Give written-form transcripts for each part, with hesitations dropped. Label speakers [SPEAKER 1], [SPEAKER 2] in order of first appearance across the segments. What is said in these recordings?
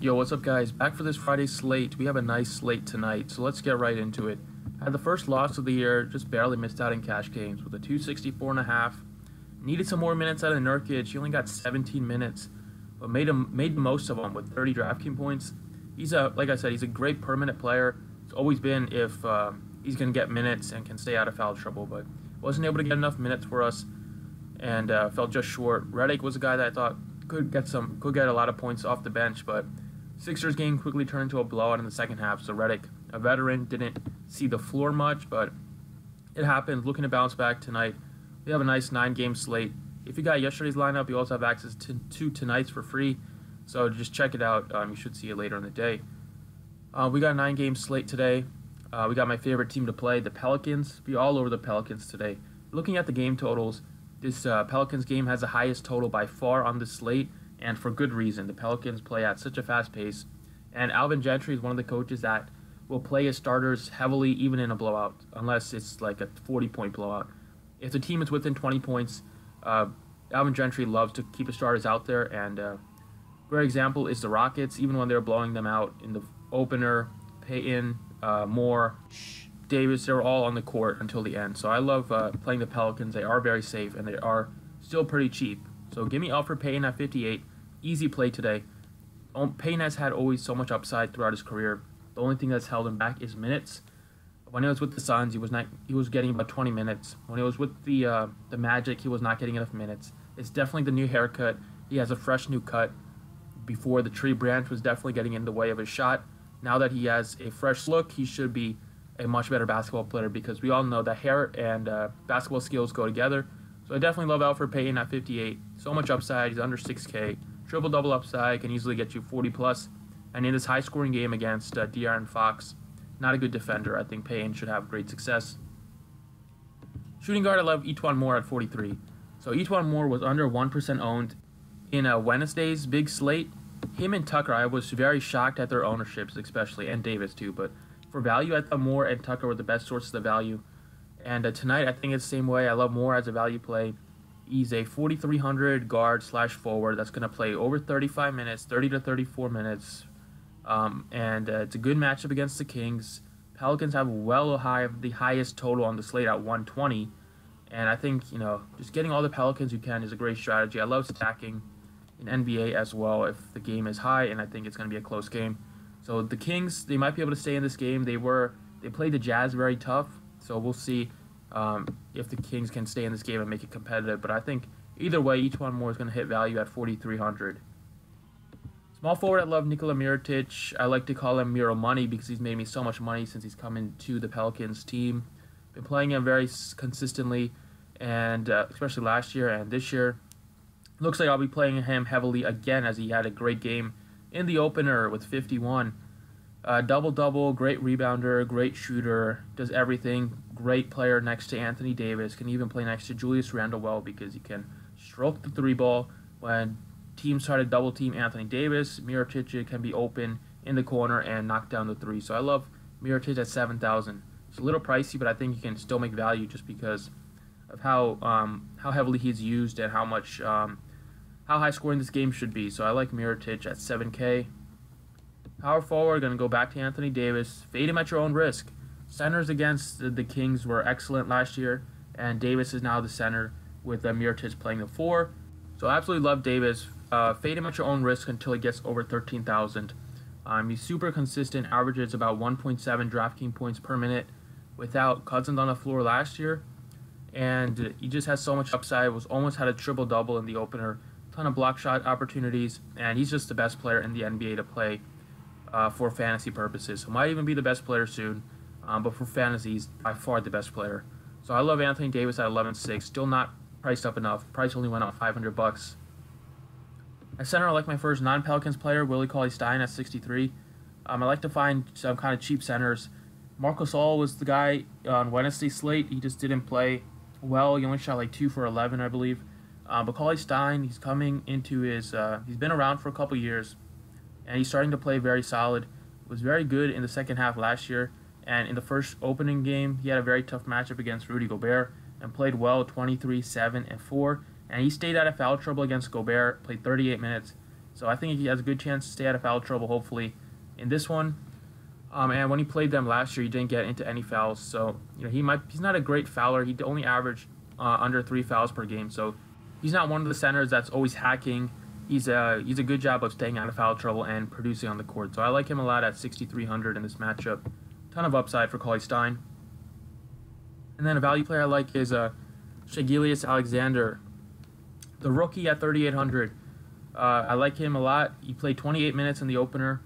[SPEAKER 1] Yo, what's up guys? Back for this Friday slate. We have a nice slate tonight, so let's get right into it. Had the first loss of the year, just barely missed out in cash games with a 264.5. Needed some more minutes out of Nurkic. He only got 17 minutes, but made the most of them with 30 DraftKings points. Like I said, he's a great per-minute player. It's always been if he's going to get minutes and can stay out of foul trouble, but wasn't able to get enough minutes for us and fell just short. Redick was a guy that I thought could get a lot of points off the bench, but Sixers game quickly turned into a blowout in the second half, so Redick, a veteran, didn't see the floor much, but it happened. Looking to bounce back tonight. We have a nice 9-game slate. If you got yesterday's lineup, you also have access to tonight's for free, so just check it out. You should see it later in the day. We got a 9-game slate today. We got my favorite team to play, the Pelicans. Be all over the Pelicans today. Looking at the game totals, this Pelicans game has the highest total by far on the slate, and for good reason. The Pelicans play at such a fast pace, and Alvin Gentry is one of the coaches that will play his starters heavily even in a blowout, unless it's like a 40-point blowout. If the team is within 20 points, Alvin Gentry loves to keep his starters out there, and great example is the Rockets. Even when they're blowing them out in the opener, Payton, Moore, Davis, they were all on the court until the end. So I love playing the Pelicans. They are very safe, and they are still pretty cheap. So give me Elfrid Payton at 58. Easy play today. Payton has had always so much upside throughout his career. The only thing that's held him back is minutes. When he was with the Suns, he was getting about 20 minutes. When he was with the Magic, he was not getting enough minutes. It's definitely the new haircut. He has a fresh new cut. Before, the tree branch was definitely getting in the way of his shot. Now that he has a fresh look, he should be a much better basketball player, because we all know that hair and basketball skills go together. So I definitely love Elfrid Payton at 58. So much upside. He's under 6K. Triple-double upside. Can easily get you 40+. And in this high-scoring game against De'Aaron Fox, not a good defender. I think Payton should have great success. Shooting guard, I love E'Twaun Moore at 43. So E'Twaun Moore was under 1% owned in Wednesday's big slate. Him and Tucker, I was very shocked at their ownerships, especially, and Davis too. But for value, I thought Moore and Tucker were the best sources of value. And tonight, I think it's the same way. I love Moore as a value play. He's a 4,300 guard/forward that's going to play over 35 minutes, 30 to 34 minutes. It's a good matchup against the Kings. Pelicans have the highest total on the slate at 120. And I think, just getting all the Pelicans you can is a great strategy. I love stacking in NBA as well if the game is high, and I think it's going to be a close game. So the Kings, they might be able to stay in this game. They played the Jazz very tough. So we'll see if the Kings can stay in this game and make it competitive. But I think either way, E'Twaun Moore is going to hit value at 4,300. Small forward, I love Nikola Mirotic. I like to call him Miro Money because he's made me so much money since he's come into the Pelicans team. Been playing him very consistently, and especially last year and this year. Looks like I'll be playing him heavily again, as he had a great game in the opener with 51. Double-double, great rebounder, great shooter, does everything. Great player next to Anthony Davis. Can even play next to Julius Randle well, because he can stroke the three ball. When teams try to double-team Anthony Davis, Mirotic can be open in the corner and knock down the three. So I love Mirotic at 7,000. It's a little pricey, but I think you can still make value just because of how heavily he's used and how high-scoring this game should be. So I like Mirotic at 7K. Power forward, going to go back to Anthony Davis. Fade him at your own risk. Centers against the Kings were excellent last year, and Davis is now the center with Mirotic playing the 4. So I absolutely love Davis. Fade him at your own risk until he gets over 13,000. He's super consistent, averages about 1.7 DraftKings points per minute without Cousins on the floor last year. And he just has so much upside. Almost had a triple-double in the opener. Ton of block shot opportunities, and he's just the best player in the NBA to play for fantasy purposes. So might even be the best player soon, but for fantasy, he's by far the best player. So I love Anthony Davis at 11.6. Still not priced up enough. Price only went up $500. At center, I like my first non-Pelicans player, Willie Cauley-Stein at 63. I like to find some kind of cheap centers. Marc Gasol was the guy on Wednesday's slate. He just didn't play well. He only shot like 2 for 11, I believe. But Cauley-Stein, he's coming into his... he's been around for a couple years, and he's starting to play very solid. Was very good in the second half last year, and in the first opening game, he had a very tough matchup against Rudy Gobert and played well, 23, 7, and 4. And he stayed out of foul trouble against Gobert, played 38 minutes, So I think he has a good chance to stay out of foul trouble, hopefully, in this one. And when he played them last year, he didn't get into any fouls. So, he's not a great fouler. He only averaged under 3 fouls per game. So he's not one of the centers that's always hacking. He's a good job of staying out of foul trouble and producing on the court. So I like him a lot at 6,300 in this matchup. Ton of upside for Cauley-Stein. And then a value player I like is Shai Gilgeous-Alexander, the rookie at 3,800. I like him a lot. He played 28 minutes in the opener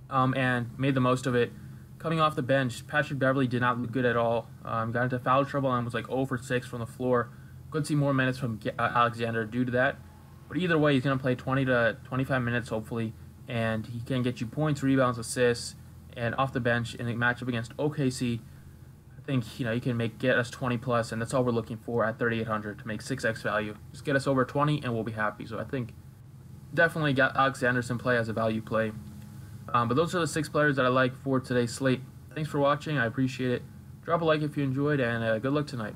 [SPEAKER 1] and made the most of it. Coming off the bench, Patrick Beverley did not look good at all. Got into foul trouble and was like 0 for 6 from the floor. Could see more minutes from Alexander due to that. But either way, he's going to play 20 to 25 minutes, hopefully, and he can get you points, rebounds, assists, and off the bench in a matchup against OKC. I think he can get us 20 plus, and that's all we're looking for at 3,800 to make 6x value. Just get us over 20, and we'll be happy. So I think definitely got Alexander in play as a value play. But those are the 6 players that I like for today's slate. Thanks for watching. I appreciate it. Drop a like if you enjoyed, and good luck tonight.